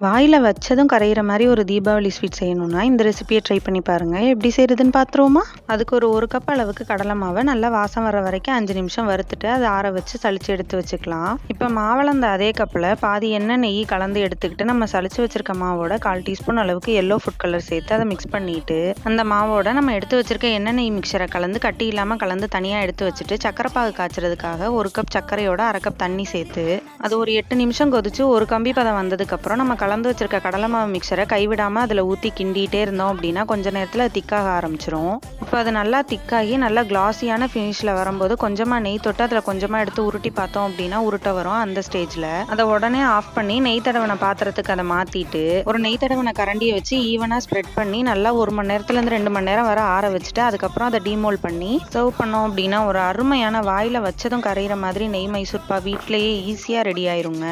வாயில வச்சதும் கரையிற மாரி ஒரு தீபாவளி ஸ்வீட் செய்யணும்னா, இந்த ரெசிபிய ட்ரை பண்ணி பாருங்க. எப்படி செய்றதுன்னு பார்த்துருவோமா? அதுக்கு ஒரு 1 கப் அளவுக்கு கடலை மாவ நல்லா வாசம் வர வரைக்கும் 5 நிமிஷம் வறுத்துட்டு, அத ஆற வச்சு சலிச்சு எடுத்து வச்சுக்கலாம். இப்ப மாவளந்த அதே கப்ல பாதி எண்ணெய், நெய் கலந்து எடுத்துக்கிட்டு, நம்ம சலிச்சு வச்சிருக்க மாவோட 1/4 டீஸ்பூன் அளவுக்கு எல்லோ ஃபுட் கலர் சேர்த்து அத மிக்ஸ் பண்ணிட்டு, அந்த மாவோட நம்ம எடுத்து வச்சிருக்க எண்ணெய், நெய் மிக்சர கலந்து கட்டி இல்லாம கலந்து தனியா எடுத்து வச்சுட்டு, சர்க்கரை பாகு காய்ச்சறதுக்காக 1 கப் சர்க்கரையோட 1/2 கப் தண்ணி சேர்த்து, அது ஒரு 8 நிமிஷம் கொதிச்சு ஒரு கம்பி பதம் வந்ததுக்கப்புறம் நம்ம கலந்து வச்சிருக்க கடலை மாவு மிக்சரை கைவிடாம அதில் ஊற்றி கிண்டிகிட்டே இருந்தோம் அப்படின்னா கொஞ்ச நேரத்தில் திக்காக ஆரம்பிச்சிரும். இப்போ அது நல்லா திக்காகி நல்லா கிளாஸியான ஃபினிஷில் வரும்போது கொஞ்சமாக நெய் தொட்டு அதில் கொஞ்சமாக எடுத்து உருட்டி பார்த்தோம் அப்படின்னா உருட்ட வரும். அந்த ஸ்டேஜில் அதை உடனே ஆஃப் பண்ணி நெய் தடவன பாத்திரத்துக்கு அதை மாற்றிட்டு ஒரு நெய் தடவன கரண்டியை வச்சு ஈவனாக ஸ்ப்ரெட் பண்ணி நல்லா 1 மணி நேரத்துலேருந்து 2 மணி நேரம் வர ஆற வச்சுட்டு அதுக்கப்புறம் அதை டீமோல் பண்ணி சர்வ் பண்ணோம் அப்படின்னா ஒரு அருமையான வாயில் வச்சதும் கரையிற மாதிரி நெய் மைசூர்பா வீட்டிலேயே ஈஸியாக ரெடி ஆயிருங்க.